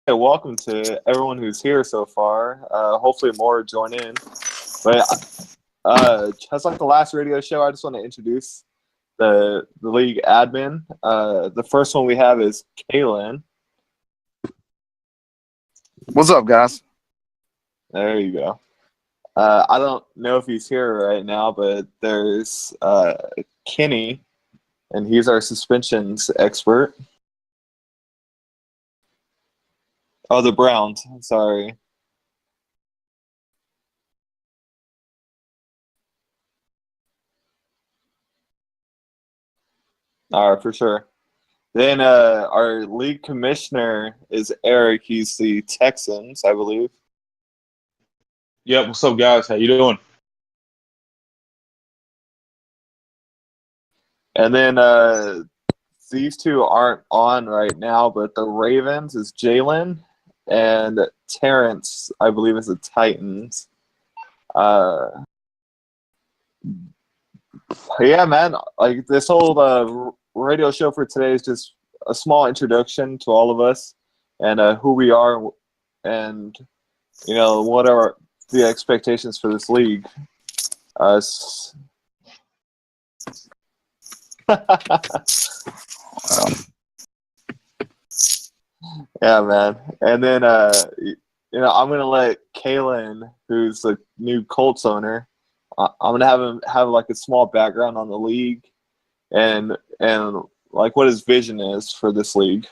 welcome to everyone who's here so far. Hopefully, more join in. But just like the last radio show, I just want to introduce the league admin. The first one we have is Kaylin. What's up, guys? There you go. I don't know if he's here right now, but there's Kenny, and he's our suspensions expert. Oh, the Browns. Sorry. All right, for sure. Then our league commissioner is Eric. He's the Texans, I believe. Yep, what's up, guys? How you doing? And then these two aren't on right now, but the Ravens is Jalen, and Terrence, I believe, is the Titans. Uh, yeah, man. Like this whole radio show for today is just a small introduction to all of us and who we are, and what are the expectations for this league. Yeah, man. And then I'm gonna let Kalen, who's the new Colts owner, I'm gonna have him have like a small background on the league and like what his vision is for this league.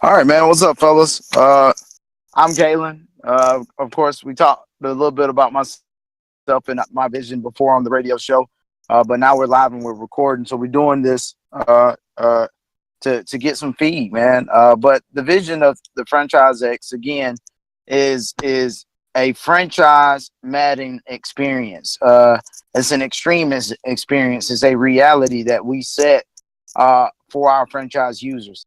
All right, man. What's up, fellas? I'm Galen. Of course, we talked a little bit about myself and my vision before on the radio show, but now we're live and we're recording, so we're doing this to get some feed, man. But the vision of the Franchise X again is a franchise Madden experience. It's an extreme experience. It's a reality that we set for our franchise users.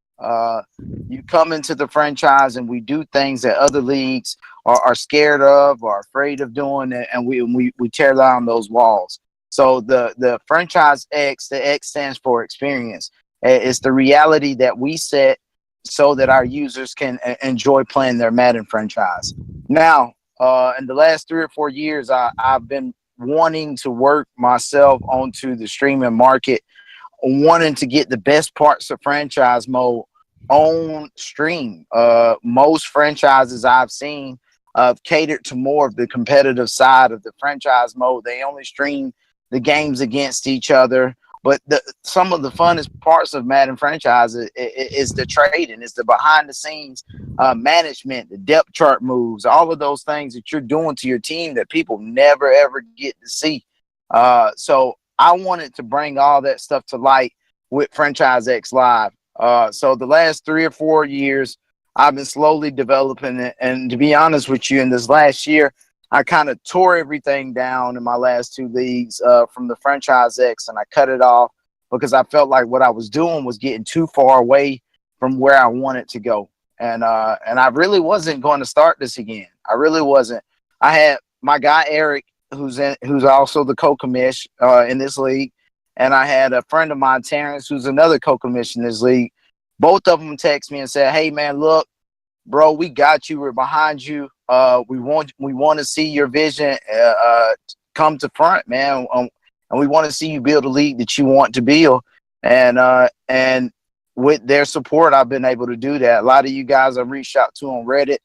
You come into the franchise and we do things that other leagues are scared of or afraid of doing, and we tear down those walls. So the Franchise X, the X stands for experience. It's the reality that we set so that our users can enjoy playing their Madden franchise. Now, in the last 3 or 4 years, I've been wanting to work myself onto the streaming market, wanting to get the best parts of franchise mode on stream. Most franchises I've seen catered to more of the competitive side of the franchise mode. They only stream the games against each other. But some of the funnest parts of Madden franchise is the trading, is the behind the scenes management, the depth chart moves, all of those things that you're doing to your team that people never ever get to see. So I wanted to bring all that stuff to light with Franchise X Live. So the last 3 or 4 years, I've been slowly developing it. And to be honest with you, in this last year, I kind of tore everything down in my last 2 leagues from the Franchise X, and I cut it off because I felt like what I was doing was getting too far away from where I wanted to go. And I really wasn't going to start this again. I really wasn't. I had my guy Eric, who's also the co-commish in this league, and I had a friend of mine, Terrence, who's another co-commish in this league. Both of them text me and said, "Hey man, look, bro, we got you. We're behind you. We want to see your vision come to front, man. And we want to see you build a league that you want to build." And with their support, I've been able to do that. A lot of you guys I've reached out to on Reddit.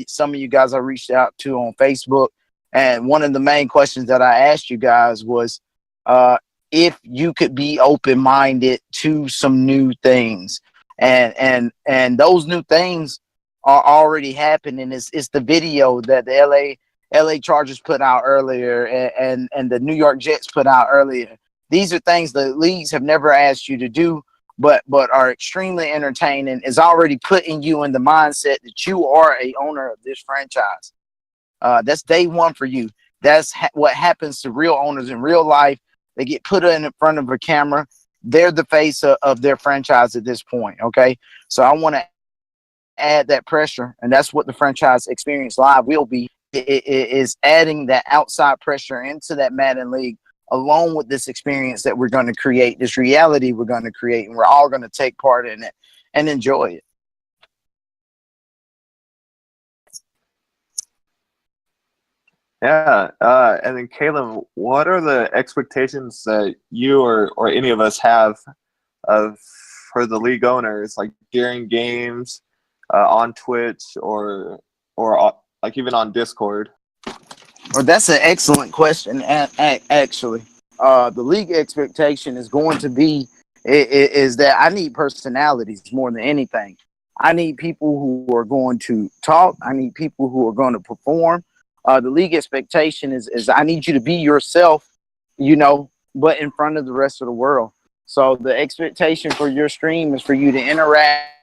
Some of you guys I reached out to on Facebook. And one of the main questions that I asked you guys was if you could be open-minded to some new things. And those new things are already happening. It's the video that the LA Chargers put out earlier and the New York Jets put out earlier. These are things the leagues have never asked you to do, but are extremely entertaining. Is already putting you in the mindset that you are a owner of this franchise. That's day one for you. That's what happens to real owners in real life. They get put in front of a camera. They're the face of their franchise at this point. Okay. So I want to add that pressure, and that's what the Franchise Experience Live will be. It is adding that outside pressure into that Madden League, along with this experience that we're going to create, this reality we're going to create, and we're all going to take part in it and enjoy it. Yeah, and then Caleb, what are the expectations that you or any of us have of for the league owners, like during games, on Twitch or like even on Discord? Well, that's an excellent question. Actually, the league expectation is going to be is that I need personalities more than anything. I need people who are going to talk. I need people who are going to perform. The league expectation is I need you to be yourself, but in front of the rest of the world. So the expectation for your stream is for you to interact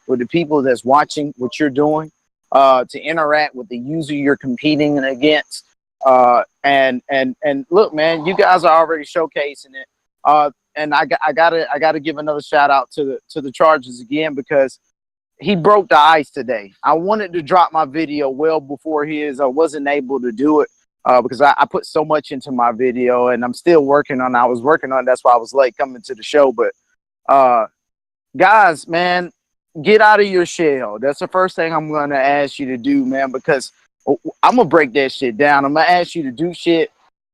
with the people that's watching what you're doing, to interact with the user you're competing against. And look, man, you guys are already showcasing it. And I gotta give another shout out to the Chargers again, because he broke the ice today. I wanted to drop my video well before his. I wasn't able to do it because I put so much into my video, and I'm still working on it. I was working on it. That's why I was late coming to the show. But guys, man, get out of your shell. That's the first thing I'm going to ask you to do, man, because I'm going to break that shit down. I'm going to ask you to do shit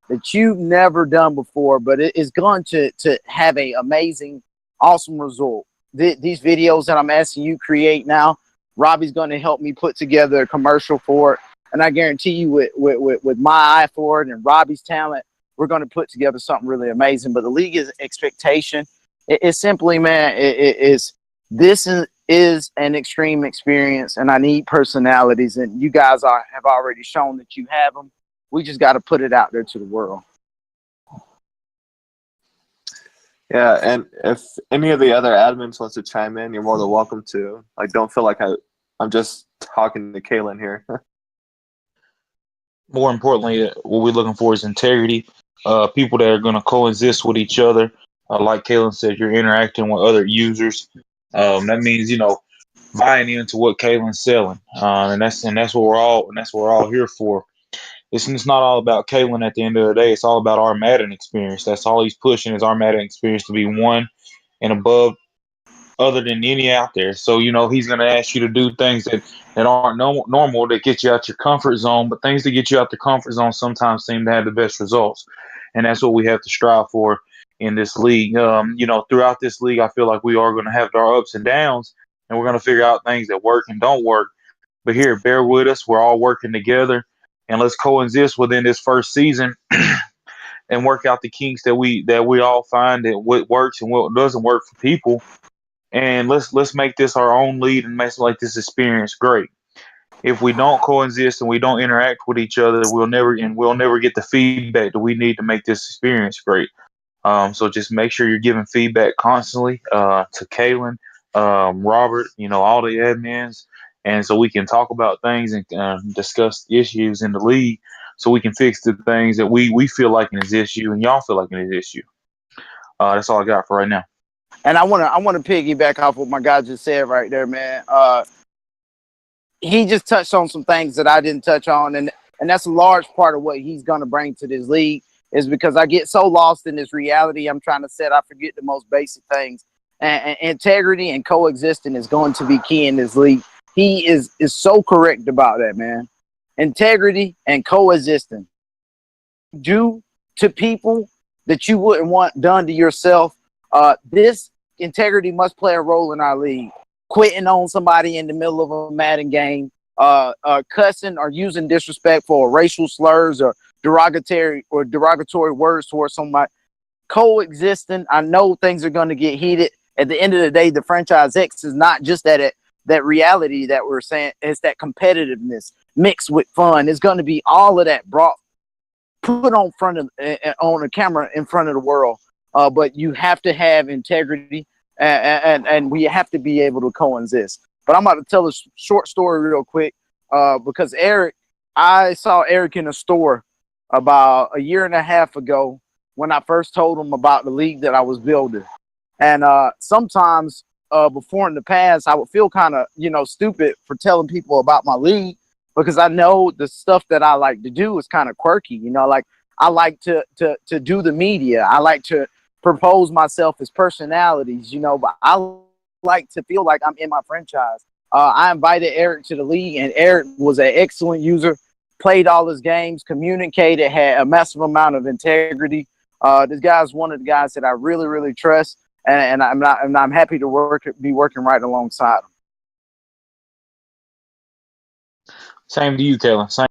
that you've never done before, but it is going to have a amazing, awesome result. These videos that I'm asking you create now, Robbie's going to help me put together a commercial for it. And I guarantee you with my eye for it and Robbie's talent, we're going to put together something really amazing. But the league's expectation is simply, man, this is an extreme experience, and I need personalities, and you guys have already shown that you have them. We just got to put it out there to the world. Yeah, and if any of the other admins wants to chime in, you're more than welcome to. Like, don't feel like I'm just talking to Kalen here. More importantly, what we're looking for is integrity. People that are going to coexist with each other. Like Kalen said, you're interacting with other users. That means buying into what Kalen's selling, and that's what we're all here for. It's not all about Kalen at the end of the day. It's all about our Madden experience. That's all he's pushing is our Madden experience to be one and above other than any out there. So, he's going to ask you to do things that aren't normal, that get you out your comfort zone, but things that get you out the comfort zone sometimes seem to have the best results. And that's what we have to strive for in this league. Throughout this league, I feel like we are going to have our ups and downs, and we're going to figure out things that work and don't work. But here, bear with us. We're all working together, and let's coexist within this first season and work out the kinks that we all find, that what works and what doesn't work for people. And let's make this our own lead and make this experience great. If we don't coexist and we don't interact with each other, we'll never get the feedback that we need to make this experience great. So just make sure you're giving feedback constantly to Kalen, Robert, all the admins, and so we can talk about things and discuss issues in the league, so we can fix the things that we feel like is issue and y'all feel like is issue. That's all I got for right now. And I want to piggyback off what my guy just said right there, man. He just touched on some things that I didn't touch on, and that's a large part of what he's going to bring to this league, is because I get so lost in this reality I'm trying to set. I forget the most basic things, and integrity and coexisting is going to be key in this league. He is so correct about that, man. Integrity and coexisting. Do to people that you wouldn't want done to yourself. This integrity must play a role in our league. Quitting on somebody in the middle of a Madden game, cussing or using disrespectful or racial slurs or derogatory words towards somebody. Coexisting. I know things are going to get heated. At the end of the day, the franchise X is not just that reality that we're saying. It's that competitiveness mixed with fun. It's going to be all of that put on a camera in front of the world. But you have to have integrity, and we have to be able to coexist. But I'm about to tell a short story real quick, because I saw Eric in a store about a year and a half ago when I first told him about the league that I was building. And sometimes before in the past, I would feel kind of, stupid for telling people about my league, because I know the stuff that I like to do is kind of quirky. Like I like to do the media. I like to propose myself as personalities, but I like to feel like I'm in my franchise. I invited Eric to the league, and Eric was an excellent user. played all his games, communicated, had a massive amount of integrity. This guy's one of the guys that I really, really trust, and I'm happy to be working right alongside him. Same to you, Kalen. Same.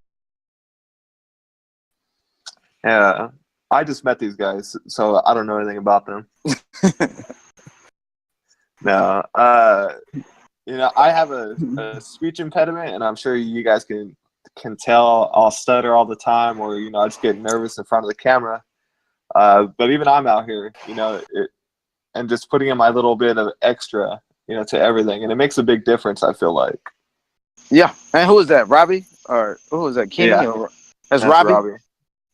Yeah, I just met these guys, so I don't know anything about them. No, I have a speech impediment, and I'm sure you guys can tell I'll stutter all the time, or I just get nervous in front of the camera. But even I'm out here, and just putting in my little bit of extra, to everything, and it makes a big difference. I feel like. Yeah, and who is that? Robbie, or who is that? Kenny? Yeah, or that's Robbie. Robbie.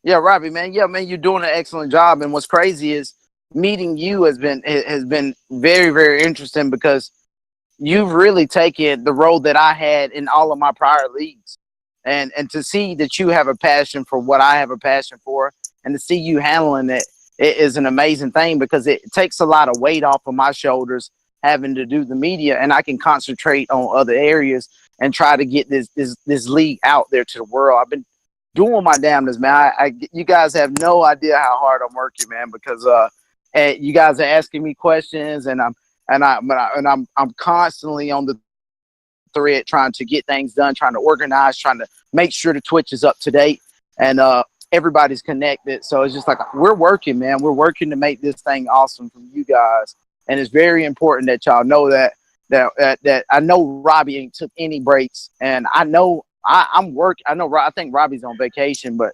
Yeah, Robbie, man. Yeah, man, you're doing an excellent job. And what's crazy is meeting you has been very, very interesting, because you've really taken the role that I had in all of my prior leagues, and to see that you have a passion for what I have a passion for, and to see you handling it is an amazing thing, because it takes a lot of weight off of my shoulders having to do the media, and I can concentrate on other areas and try to get this league out there to the world. I've been doing my damnedest, man. You guys have no idea how hard I'm working, man, because you guys are asking me questions, and I'm constantly on the thread trying to get things done, trying to organize, trying to make sure the Twitch is up to date, and everybody's connected. So it's just like we're working, man. We're working to make this thing awesome for you guys, and it's very important that y'all know that I know Robbie ain't took any breaks, and I know I'm working. I think Robbie's on vacation, but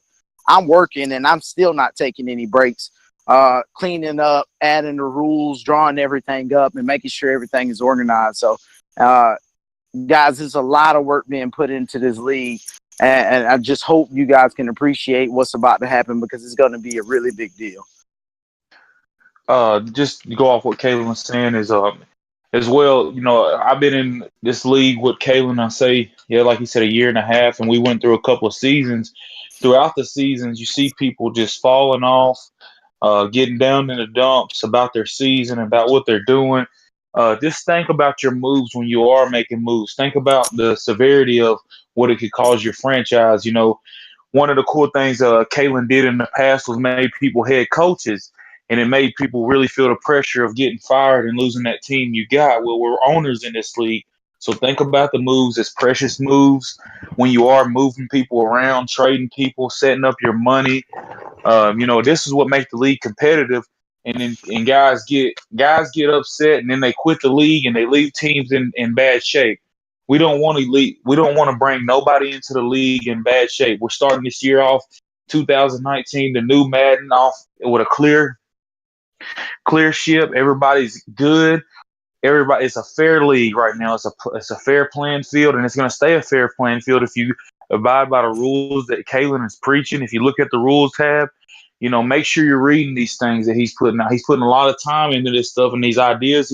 I'm working, and I'm still not taking any breaks. Cleaning up, adding the rules, drawing everything up, and making sure everything is organized. So, guys, there's a lot of work being put into this league, and I just hope you guys can appreciate what's about to happen, because it's going to be a really big deal. Just to go off what Kalen was saying is as well, I've been in this league with Kalen, I say, like he said, 1.5 years, and we went through a couple of seasons. Throughout the seasons, you see people just falling off, getting down in the dumps about their season, about what they're doing. Just think about your moves when you are making moves. Think about the severity of what it could cause your franchise. One of the cool things Kalen did in the past was made people head coaches, and it made people really feel the pressure of getting fired and losing that team you got. Well, we're owners in this league, so think about the moves as precious moves when you are moving people around, trading people, setting up your money. This is what makes the league competitive. And guys get upset, and then they quit the league and they leave teams in bad shape. We don't want to bring nobody into the league in bad shape. We're starting this year off 2019, the new Madden, off with a clear ship. Everybody's good. It's a fair league right now. It's a fair playing field, and it's going to stay a fair playing field if you abide by the rules that Kalen is preaching. If you look at the rules tab, make sure you're reading these things that he's putting out. He's putting a lot of time into this stuff, and these ideas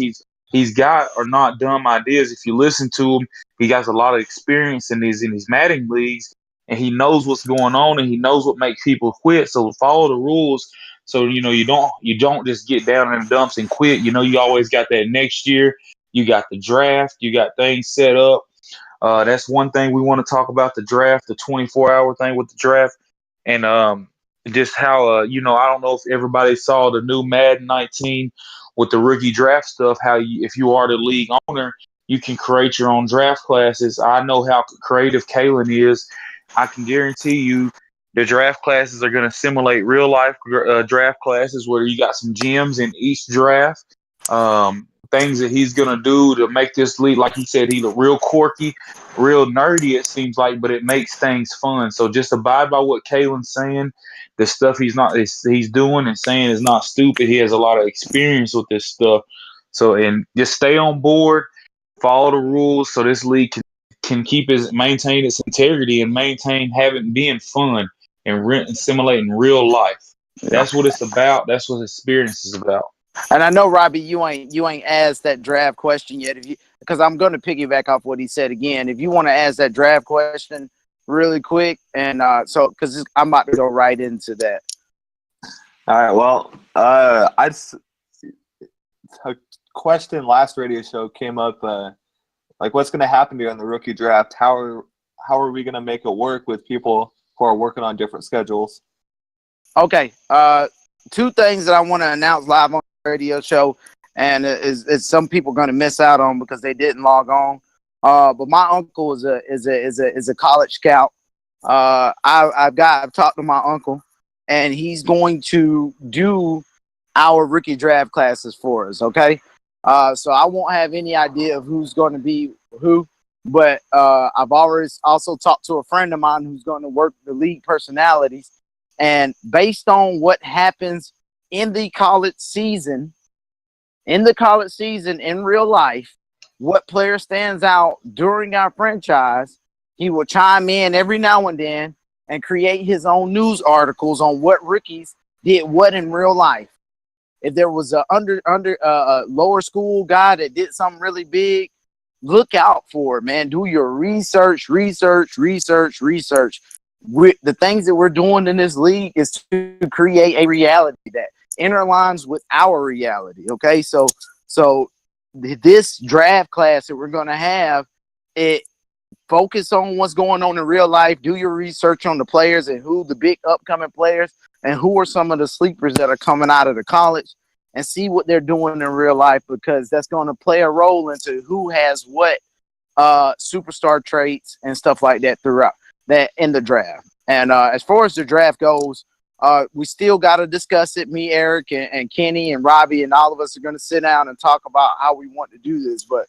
he's got are not dumb ideas. If you listen to him, he has a lot of experience in these Madden leagues, and he knows what's going on, and he knows what makes people quit. So follow the rules. So you don't just get down in the dumps and quit. You always got that next year. You got the draft. You got things set up. That's one thing we want to talk about, the draft, the 24-hour thing with the draft, and just how I don't know if everybody saw the new Madden 19 with the rookie draft stuff. How if you are the league owner, you can create your own draft classes. I know how creative Kalen is. I can guarantee you the draft classes are going to simulate real life draft classes where you got some gems in each draft. Things that he's going to do to make this league, like he said, he's real quirky, real nerdy, it seems like, but it makes things fun. So just abide by what Kalen's saying. The stuff he's doing and saying is not stupid. He has a lot of experience with this stuff. So, and just stay on board, follow the rules, so this league can maintain its integrity and maintain being fun and simulating real life. That's what it's about. That's what experience is about. And I know, Robbie, you ain't asked that draft question yet. Because I'm going to piggyback off what he said again. If you want to ask that draft question really quick, and because I'm about to go right into that. All right. Well, a question last radio show came up. Like, what's going to happen during the rookie draft? How are we going to make it work with people who are working on different schedules. Okay. Two things that I want to announce live on the radio show, and is some people going to miss out on because they didn't log on. But my uncle is a college scout. I've talked to my uncle, and he's going to do our rookie draft classes for us. Okay. So I won't have any idea of who's going to be who, but I've always also talked to a friend of mine who's going to work the league personalities. And based on what happens in the college season in real life, what player stands out during our franchise, he will chime in every now and then and create his own news articles on what rookies did what in real life. If there was a lower school guy that did something really big, look out for it, man. Do your research. The things that we're doing in this league is to create a reality that interlines with our reality. Okay, so this draft class that we're going to have, it focus on what's going on in real life. Do your research on the players and who the big upcoming players and who are some of the sleepers that are coming out of the college, and see what they're doing in real life, because that's going to play a role into who has what superstar traits and stuff like that throughout that in the draft. And as far as the draft goes, we still got to discuss it. Me, Eric, and Kenny and Robbie and all of us are going to sit down and talk about how we want to do this. But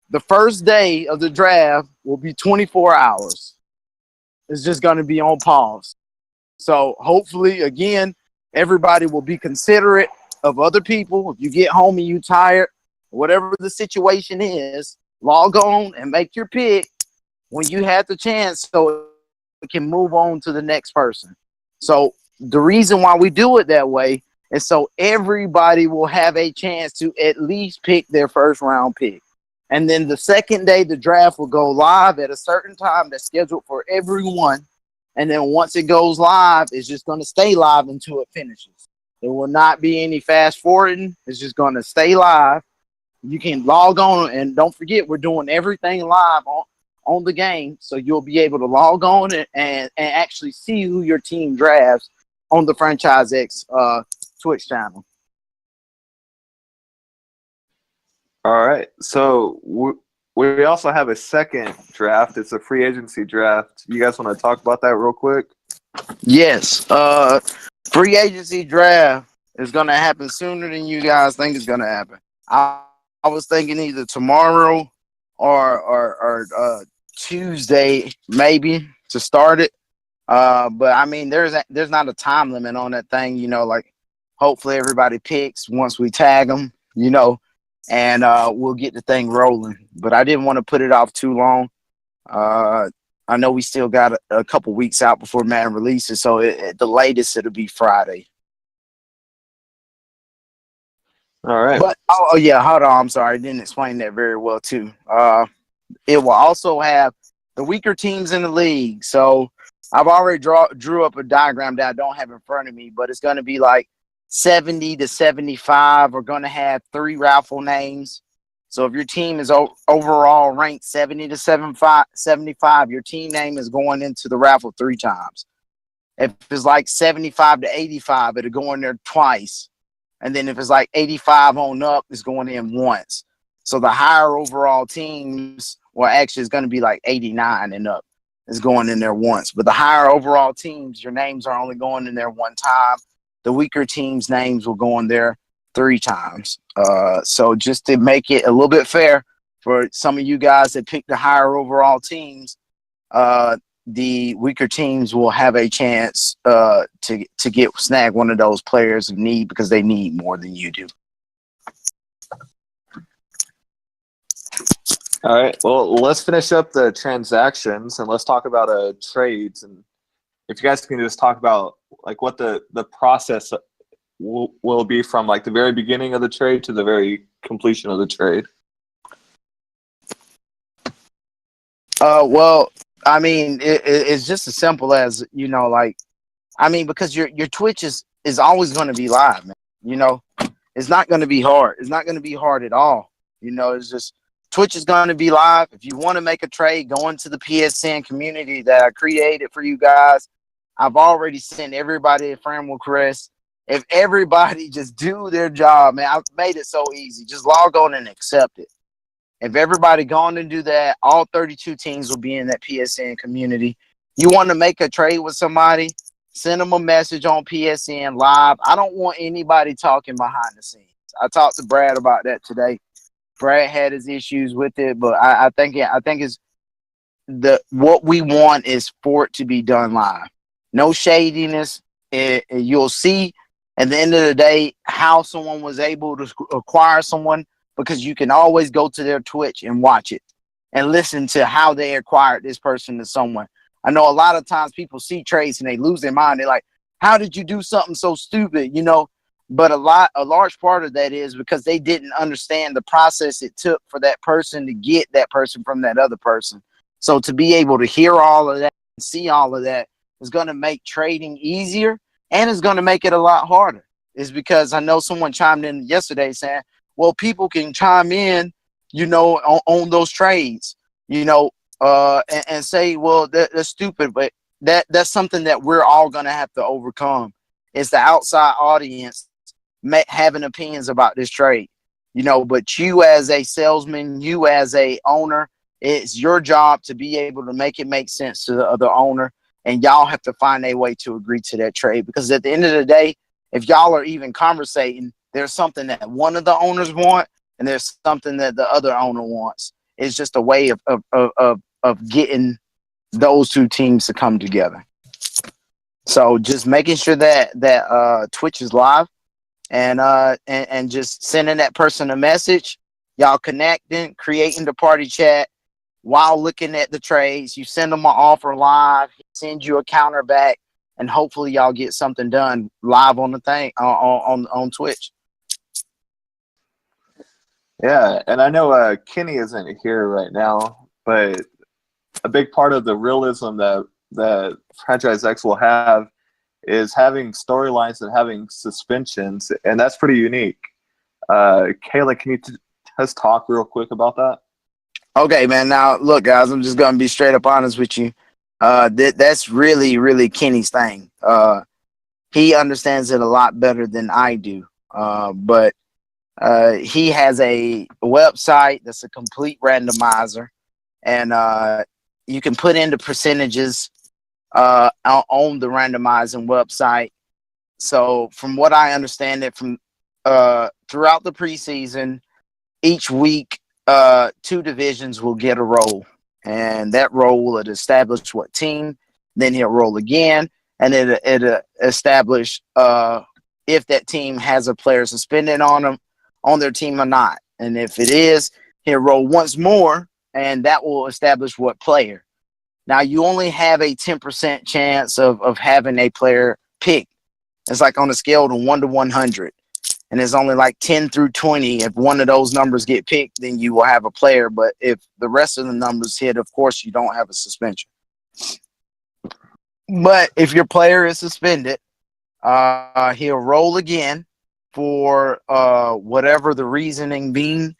the first day of the draft will be 24 hours. It's just going to be on pause. So hopefully, again, everybody will be considerate of other people. If you get home and you tired, whatever the situation is, log on and make your pick when you have the chance, so we can move on to the next person. So the reason why we do it that way is so everybody will have a chance to at least pick their first round pick. And then the second day, the draft will go live at a certain time that's scheduled for everyone. And then once it goes live, it's just going to stay live until it finishes. There will not be any fast forwarding. It's just going to stay live. You can log on, and don't forget, we're doing everything live on the game. So you'll be able to log on and actually see who your team drafts on the Franchise X Twitch channel. All right. So we also have a second draft. It's a free agency draft. You guys want to talk about that real quick? Yes. Free agency draft is going to happen sooner than you guys think it's going to happen. I was thinking either tomorrow or Tuesday maybe to start it. But I mean, there's not a time limit on that thing, you know, like hopefully everybody picks once we tag them, you know, and we'll get the thing rolling. But I didn't want to put it off too long. I know we still got a couple weeks out before Madden releases, so the latest it'll be Friday. All right. But oh yeah, hold on. I'm sorry, I didn't explain that very well too. It will also have the weaker teams in the league. So I've already drew up a diagram that I don't have in front of me, but it's going to be like 70 to 75. We're going to have 3 raffle names. So if your team is overall ranked 70 to 75, your team name is going into the raffle 3 times. If it's like 75 to 85, it'll go in there twice. And then if it's like 85 on up, it's going in once. So the higher overall teams, well, actually it's going to be like 89 and up, is going in there once. But the higher overall teams, your names are only going in there 1 time. The weaker teams' names will go in there 3 times. So just to make it a little bit fair for some of you guys that pick the higher overall teams, the weaker teams will have a chance to snag one of those players of need because they need more than you do. All right. Well, let's finish up the transactions and let's talk about trades. And if you guys can just talk about like what the process will be from like the very beginning of the trade to the very completion of the trade. Well, I mean, it's just as simple as, you know, like, I mean, because your Twitch is always going to be live, man. You know, it's not going to be hard. It's not going to be hard at all. You know, it's just Twitch is going to be live. If you want to make a trade, go into the PSN community that I created for you guys. I've already sent everybody a friend request. If everybody just do their job, man, I've made it so easy. Just log on and accept it. If everybody gone and do that, all 32 teams will be in that PSN community. You want to make a trade with somebody, send them a message on PSN live. I don't want anybody talking behind the scenes. I talked to Brad about that today. Brad had his issues with it, but I think it's what we want is for it to be done live. No shadiness. You'll see at the end of the day how someone was able to acquire someone, because you can always go to their Twitch and watch it and listen to how they acquired this person to someone. I know a lot of times people see trades and they lose their mind. They're like, how did you do something so stupid? You know, but a large part of that is because they didn't understand the process it took for that person to get that person from that other person. So to be able to hear all of that and see all of that is going to make trading easier, and it's going to make it a lot harder. Is because I know someone chimed in yesterday saying, well, people can chime in, you know, on those trades, you know, and say, well, that's stupid. But that's something that we're all going to have to overcome. It's the outside audience having opinions about this trade, you know, but you as a salesman, you as a owner, it's your job to be able to make it make sense to the other owner. And y'all have to find a way to agree to that trade, because at the end of the day, if y'all are even conversating, there's something that one of the owners want and there's something that the other owner wants. It's just a way of getting those two teams to come together. So just making sure that Twitch is live and just sending that person a message, y'all connecting, creating the party chat while looking at the trades. You send them an offer live, send you a counter back, and hopefully y'all get something done live on the thing on Twitch. Yeah, and I know Kenny isn't here right now, but a big part of the realism that Franchise X will have is having storylines and having suspensions, and that's pretty unique. Kayla, can you just talk real quick about that? Okay, man. Now, look, guys, I'm just going to be straight up honest with you. That's really, really Kenny's thing. He understands it a lot better than I do. But he has a website that's a complete randomizer, and you can put in the percentages on the randomizing website. So from what I understand it, from throughout the preseason, each week, two divisions will get a role, and that role will establish what team. Then he'll roll again, and it establish if that team has a player suspended on their team or not. And if it is, he'll roll once more, and that will establish what player. Now, you only have a 10% chance of having a player picked. It's like on a scale of 1 to 100. And it's only like 10 through 20. If one of those numbers get picked, then you will have a player. But if the rest of the numbers hit, of course, you don't have a suspension. But if your player is suspended, he'll roll again for whatever the reasoning being.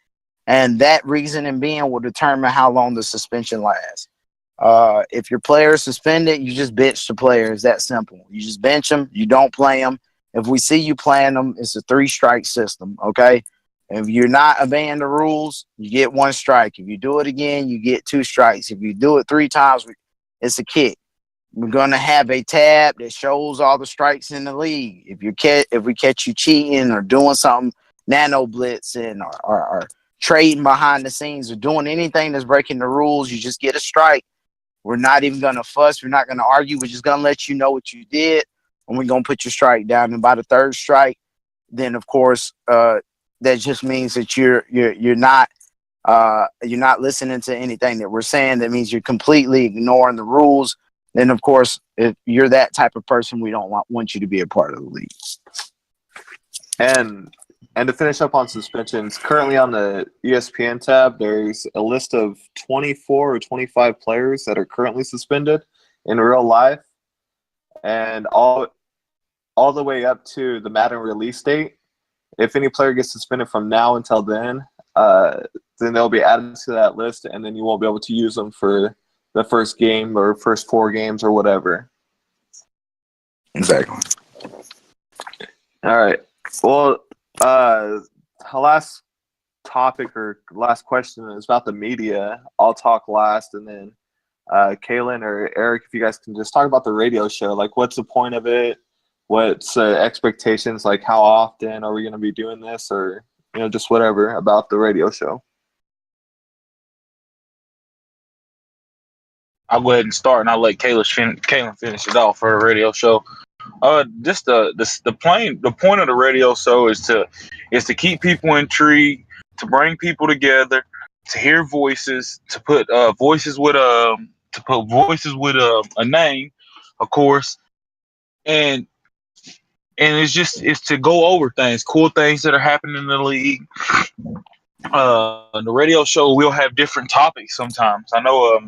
And that reasoning being will determine how long the suspension lasts. If your player is suspended, you just bench the player. It's that simple. You just bench them. You don't play them. If we see you playing them, it's a 3-strike system, okay? If you're not obeying the rules, you get 1 strike. If you do it again, you get 2 strikes. If you do it 3 times, it's a kick. We're going to have a tab that shows all the strikes in the league. If we catch you cheating or doing something, nano blitzing or trading behind the scenes or doing anything that's breaking the rules, you just get a strike. We're not even going to fuss. We're not going to argue. We're just going to let you know what you did, and we're going to put your strike down. And by the 3rd strike, then of course that just means that you're not listening to anything that we're saying. That means you're completely ignoring the rules. Then of course, if you're that type of person, we don't want you to be a part of the league. And to finish up on suspensions, currently on the ESPN tab, there's a list of 24 or 25 players that are currently suspended in real life, and all the way up to the Madden release date. If any player gets suspended from now until then, the then they'll be added to that list, and then you won't be able to use them for the first game or first 4 games or whatever. Exactly. All right. Well, last topic or last question is about the media. I'll talk last, and then Kaylin or Eric, if you guys can just talk about the radio show. Like, what's the point of it? What's expectations? Like, how often are we going to be doing this, or just whatever about the radio show? I'll go ahead and start, and I'll let Kaylin finish it off for the radio show. Just the point of the radio show is to keep people intrigued, to bring people together, to hear voices, to put voices with a name, of course, and it's to go over things, cool things that are happening in the league. The radio show will have different topics sometimes. I know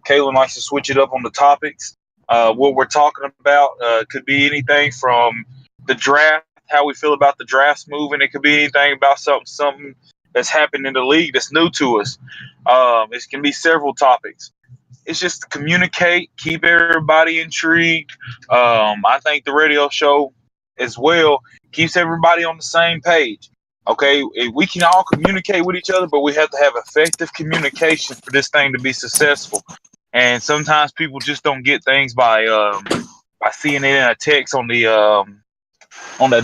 Kaylin likes to switch it up on the topics. What we're talking about could be anything from the draft, how we feel about the drafts moving. It could be anything about something that's happened in the league that's new to us. It can be several topics. It's just to communicate, keep everybody intrigued. I think the radio show as well keeps everybody on the same page. Okay, we can all communicate with each other, but we have to have effective communication for this thing to be successful. And sometimes people just don't get things by seeing it in a text on the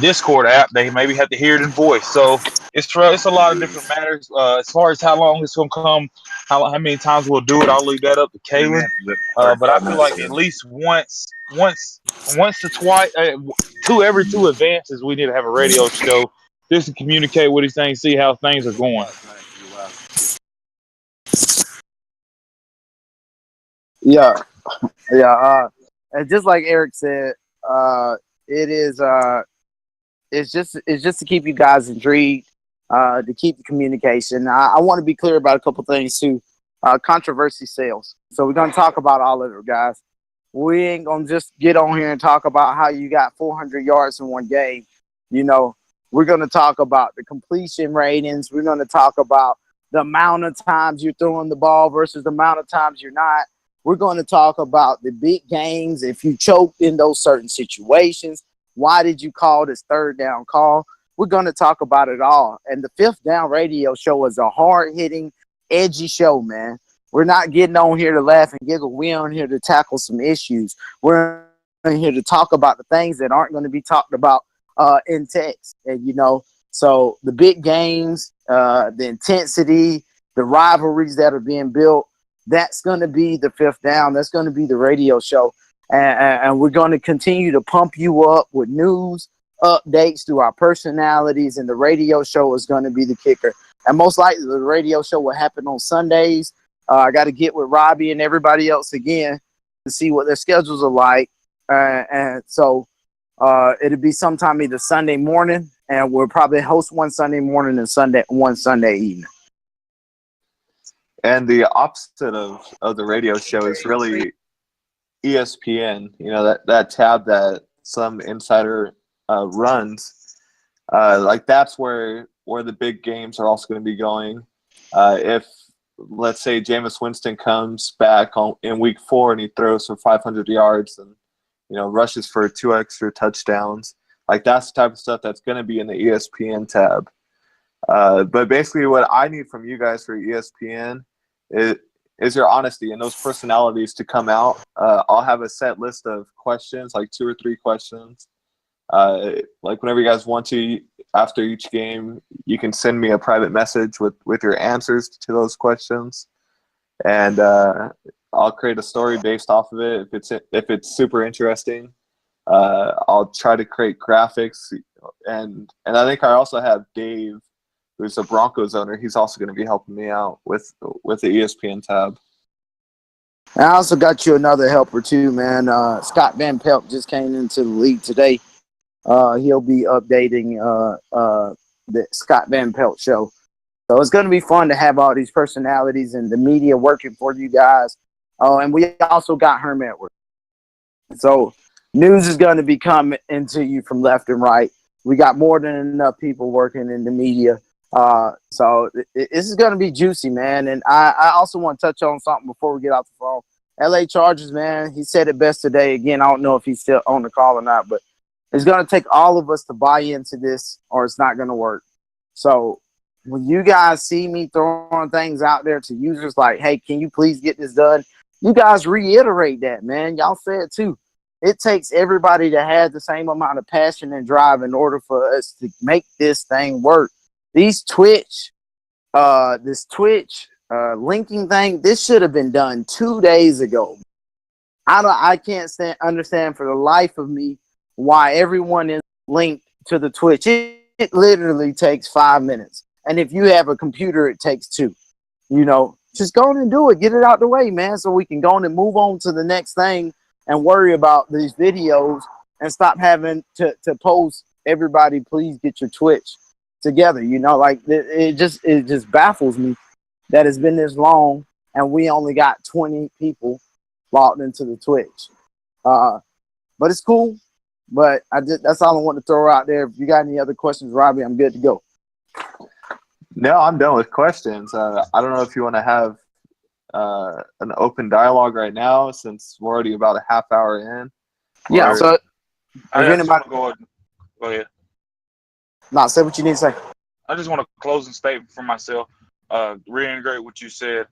Discord app. They maybe have to hear it in voice. So it's a lot of different matters. As far as how long it's gonna come, how many times we'll do it, I'll leave that up to Kaylin. But I feel like at least once to twice, every 2 advances, we need to have a radio show just to communicate with these things, see how things are going. Yeah. And just like Eric said, it is it's just to keep you guys intrigued, to keep the communication. I want to be clear about a couple things too. Controversy sells, so we're gonna talk about all of it, guys. We ain't gonna just get on here and talk about how you got 400 yards in one game. We're gonna talk about the completion ratings. We're gonna talk about the amount of times you're throwing the ball versus the amount of times you're not. We're going to talk about the big games. If you choked in those certain situations, why did you call this third down call? We're going to talk about it all. And the Fifth Down radio show is a hard-hitting, edgy show, man. We're not getting on here to laugh and giggle. We're on here to tackle some issues. We're on here to talk about the things that aren't going to be talked about in text. And, so the big games, the intensity, the rivalries that are being built, that's going to be the Fifth Down. That's going to be the radio show. And we're going to continue to pump you up with news, updates through our personalities, and the radio show is going to be the kicker. And most likely the radio show will happen on Sundays. I got to get with Robbie and everybody else again to see what their schedules are like. And so it'll be sometime either Sunday morning, and we'll probably host one Sunday morning and one Sunday evening. And the opposite of the radio show is really ESPN. That tab that some insider runs. Like that's where the big games are also going to be going. If let's say Jameis Winston comes back in week 4 and he throws for 500 yards and rushes for 2 extra touchdowns, like that's the type of stuff that's going to be in the ESPN tab. But basically, what I need from you guys for ESPN is your honesty and those personalities to come out. I'll have a set list of questions, like 2 or 3 questions. Like whenever you guys want to, after each game, you can send me a private message with your answers to those questions, and I'll create a story based off of it. If it's super interesting, I'll try to create graphics, and I think I also have Dave, who's a Broncos owner. He's also going to be helping me out with the ESPN tab. I also got you another helper too, man. Scott Van Pelt just came into the league today. He'll be updating the Scott Van Pelt show. So it's going to be fun to have all these personalities and the media working for you guys. Oh, and we also got Herm Edwards. So news is going to be coming into you from left and right. We got more than enough people working in the media So this is gonna be juicy, man. And I also want to touch on something before we get off the phone. LA Chargers, man, he said it best today. Again, I don't know if he's still on the call or not, but it's gonna take all of us to buy into this, or it's not gonna work. So when you guys see me throwing things out there to users like, hey, can you please get this done? You guys reiterate that, man. Y'all say it too. It takes everybody to have the same amount of passion and drive in order for us to make this thing work. This Twitch linking thing, this should have been done 2 days ago. I can't understand for the life of me why everyone is linked to the Twitch. It literally takes 5 minutes. And if you have a computer, it takes 2. You know, just go on and do it. Get it out the way, man, so we can go on and move on to the next thing and worry about these videos and stop having to post, everybody, please get your Twitch together. You know, like it just baffles me that it's been this long and we only got 20 people logged into the Twitch. But it's cool. But that's all I want to throw out there. If you got any other questions, Robbie, I'm good to go. No, I'm done with questions. I don't know if you want to have an open dialogue right now, since we're already about a half hour in. Yeah. So I just want to go ahead. No, say what you need to say. I just want a closing statement for myself. Reintegrate what you said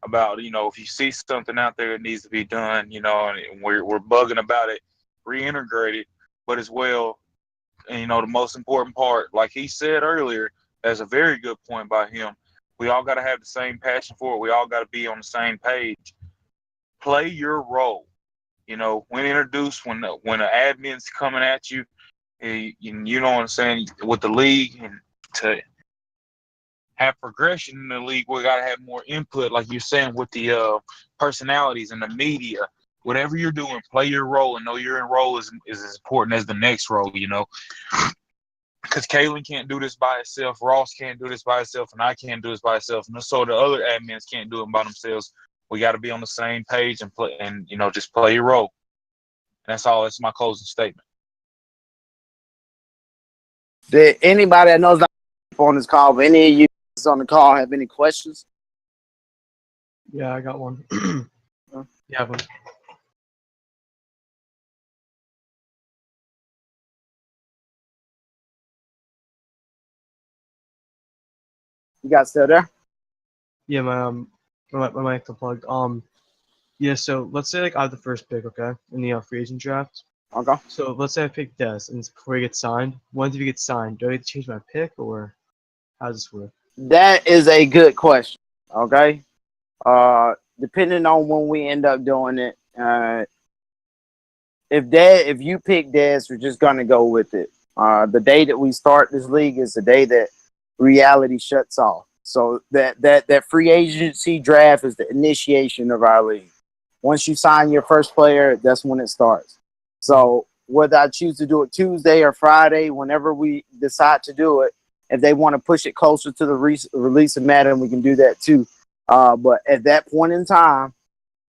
about, you know, if you see something out there that needs to be done, you know, and we're bugging about it, reintegrate it. But as well, and, you know, the most important part, like he said earlier, that's a very good point by him. We all got to have the same passion for it. We all got to be on the same page. Play your role. You know, when introduced, when an admin's coming at you, you know what I'm saying, with the league, and to have progression in the league, we got to have more input, like you're saying, with the personalities and the media. Whatever you're doing, play your role and know your role is as important as the next role, you know. Because Kalen can't do this by himself, Ross can't do this by himself, and I can't do this by himself, and so the other admins can't do it by themselves. We got to be on the same page and play, and you know, just play your role. And that's all. That's my closing statement. Did anybody that knows on this call, but any of you on the call have any questions? Yeah, I got one. Yeah, one. You guys still there? Yeah, my mic unplugged. Yeah. So let's say like I have the first pick, okay, in the free agent draft. Okay. So let's say I pick Des, and it's before he gets signed. Once he gets signed, do I get to change my pick, or how does this work? That is a good question. Okay. Depending on when we end up doing it, if you pick Des, we're just gonna go with it. The day that we start this league is the day that reality shuts off. So that free agency draft is the initiation of our league. Once you sign your first player, that's when it starts. So whether I choose to do it Tuesday or Friday, whenever we decide to do it, if they want to push it closer to the release of Madden, we can do that too. But at that point in time,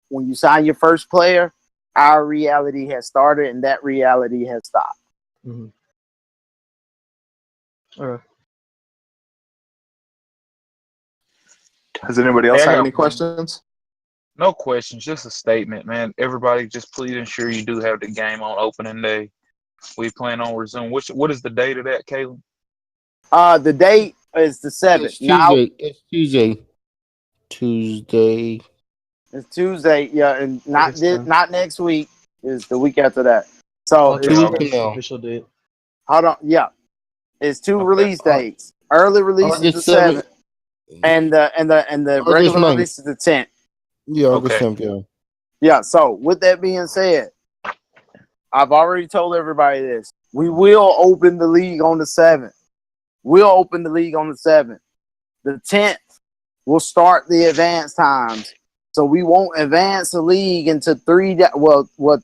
when you sign your first player, our reality has started and that reality has stopped. Mm-hmm. All right. Does anybody else have any questions? No questions, just a statement, man. Everybody, just please ensure you do have the game on opening day. We plan on resume. What is the date of that, Caleb? The date is the 7th. It's Tuesday. It's Tuesday. It's Tuesday, yeah, and not next week. Is the week after that. So I'll 2 weeks from now. Official date. Hold on, yeah, it's 2 release dates. Early release is the 7th, and the regular 9th. release is the 10th. Yeah, August 10th, yeah. Yeah. So with that being said, I've already told everybody this. We will open the league on the 7th. We'll open the league on the 7th. The 10th, we'll start the advance times. So we won't advance the league into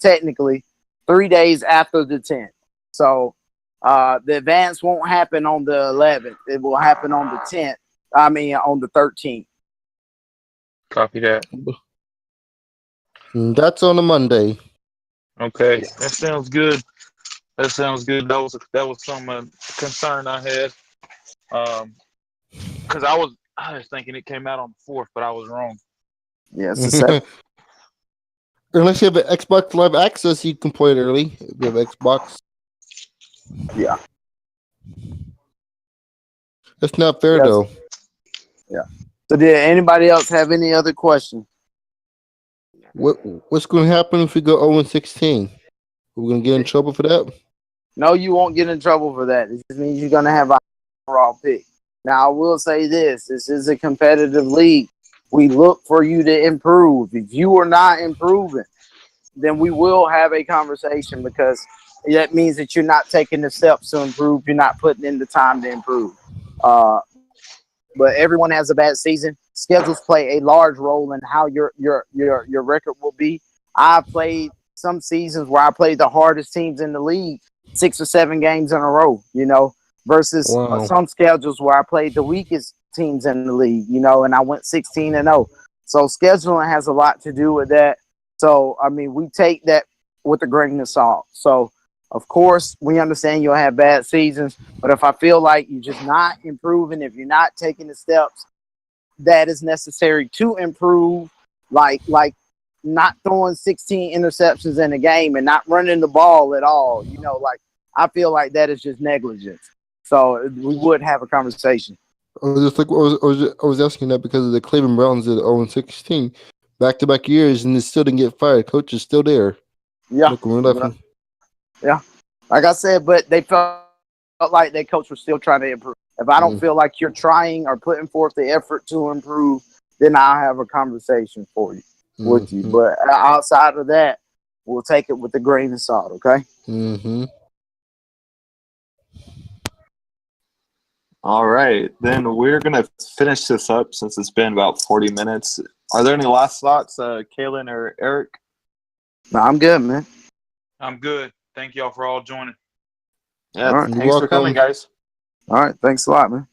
technically 3 days after the 10th. So the advance won't happen on the 11th. It will happen on the 10th. I mean, on the 13th. Copy that. That's on a Monday. Okay, that sounds good. That was some concern I had. because I was thinking it came out on the 4th, but I was wrong. Yeah, it's the 7th. Unless you have an Xbox Live Access, you can play it early. If you have Xbox. Yeah. That's not fair, Yes. though. Yeah. So did anybody else have any other questions? What's going to happen if we go 0-16? We're going to get in trouble for that? No, you won't get in trouble for that. It just means you're going to have an overall pick. Now, I will say this is a competitive league. We look for you to improve. If you are not improving, then we will have a conversation, because that means that you're not taking the steps to improve. You're not putting in the time to improve. But everyone has a bad season. Schedules play a large role in how your record will be. I've played some seasons where I played the hardest teams in the league 6 or 7 games in a row, versus Wow. some schedules where I played the weakest teams in the league, and I went 16-0. So scheduling has a lot to do with that. So, I mean, we take that with a grain of salt. So, of course, we understand you'll have bad seasons, but if I feel like you're just not improving, if you're not taking the steps that is necessary to improve, like not throwing 16 interceptions in a game and not running the ball at all, I feel like that is just negligence. So we would have a conversation. I was asking that because of the Cleveland Browns at 0-16, back-to-back years, and they still didn't get fired. Coach is still there. Yeah. Yeah. Like I said, but they felt like their coach was still trying to improve. If I don't feel like you're trying or putting forth the effort to improve, then I'll have a conversation with you. But outside of that, we'll take it with a grain of salt, okay? Mm-hmm. All right, then we're gonna finish this up since it's been about 40 minutes. Are there any last thoughts, Kalen or Eric? No, I'm good, man. I'm good. Thank y'all for all joining. Yeah, All right. thanks for coming, guys. All right, thanks a lot, man.